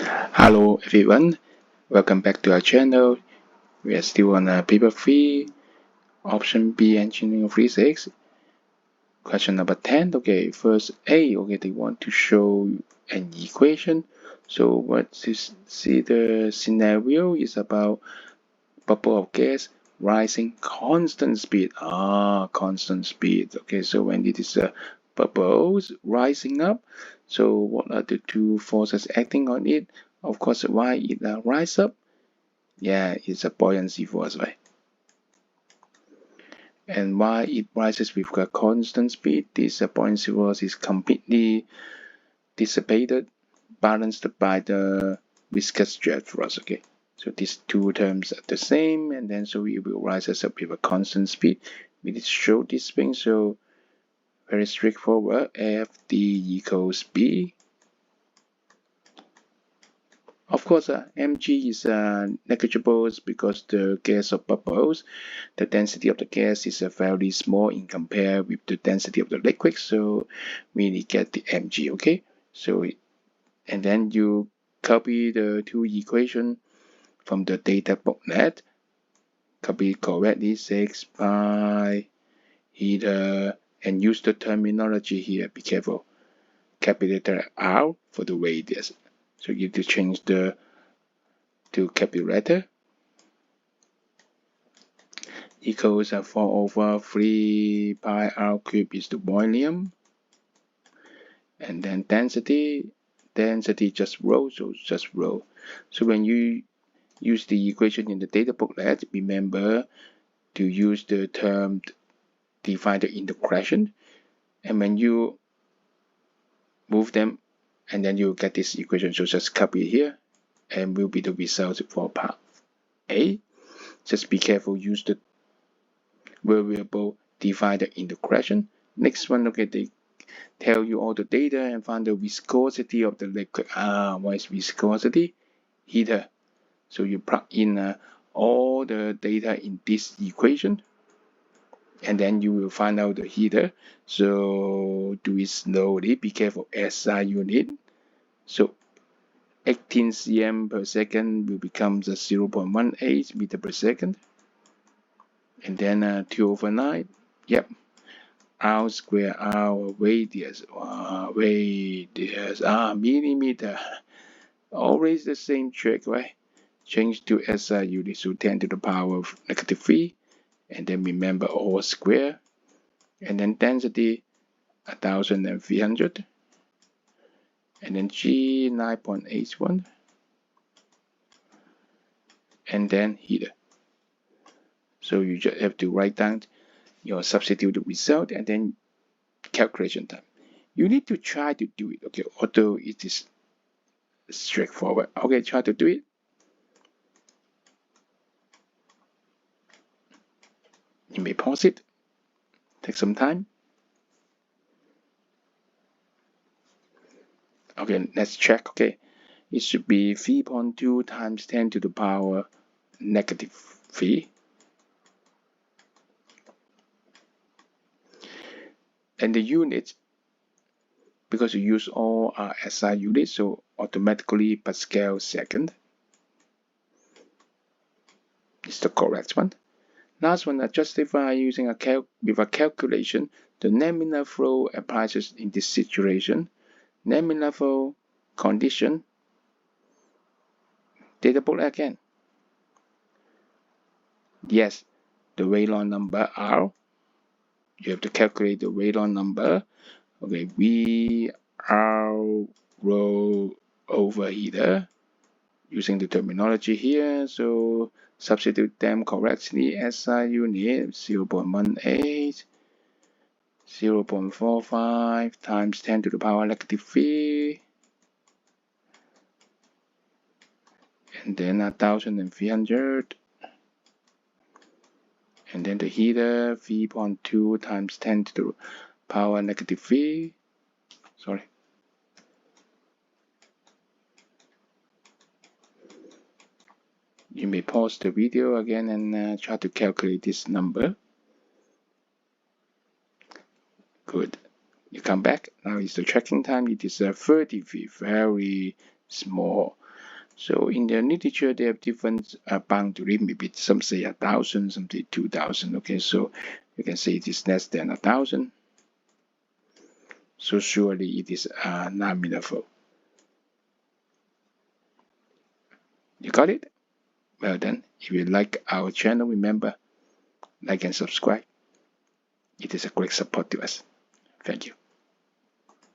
Hello everyone, welcome back to our channel. We are still on paper 3, option B, engineering physics. Question number 10. Okay, first A. Okay, they want to show an equation. So what is see the scenario is about bubble of gas rising constant speed. Constant speed. Okay, so when it is bubbles rising up, so what are the two forces acting on it? Of course, why it rise up? Yeah, it's a buoyancy force, right? And why it rises with a constant speed? This buoyancy force is completely dissipated, balanced by the viscous jet force. Okay, so these two terms are the same, and then so it will rise up with a constant speed. We need to show this thing, so very straightforward. F D equals B. Of course, mg is negligible because the gas of bubbles, the density of the gas is very small in compare with the density of the liquid, so we need to get the mg, okay? So, and then you copy the two equations from the data booklet, copy correctly 6 pi heater, and use the terminology here, be careful. Capital R for the radius. So you need to change the to capital letter equals 4 over 3 pi r cubed is the volume, and then density just rho, so just rho. So when you use the equation in the data booklet, remember to use the term divided integration, and when you move them, and then you get this equation, so just copy here and will be the result for part A. Just be careful, use the variable divided integration. Next one, okay, they tell you all the data and find the viscosity of the liquid. What is viscosity? Heater. So you plug in all the data in this equation, and then you will find out the heater. So do it slowly. Be careful. SI unit. So 18 cm per second will become 0.18 meter per second. And then 2 over 9. Yep. R square R radius. Millimeter. Always the same trick, right? Change to SI unit, so 10 to the power of negative 3. And then remember all square. And then density 1300. And then G 9.81. And then heater. So you just have to write down your substitute result and then calculation time. You need to try to do it, okay? Although it is straightforward. Okay, try to do it. You may pause it. Take some time. Okay, let's check. Okay, it should be 3.2 times 10 to the power negative 3. And the units, because you use all SI units, so automatically Pascal second is the correct one. Last one, justify using with a calculation. The laminar flow applies in this situation. Laminar flow condition. Data book again. Yes, the Rayleigh number R. You have to calculate the Rayleigh number. Okay, V R rho over heater using the terminology here. So substitute them correctly. SI unit 0.18, 0.45 times 10 to the power negative 3, and then 1300. And then the heater 3.2 times 10 to the power negative 3. Sorry. You may pause the video again and try to calculate this number. Good. You come back. Now is the tracking time. It is 33, very small. So in the literature, they have different boundary. Maybe some say 1,000, some say 2,000. Okay, so you can say it is less than 1,000. So surely it is non-meaningful. You got it? Well then, if you like our channel, remember, like and subscribe. It is a great support to us. Thank you.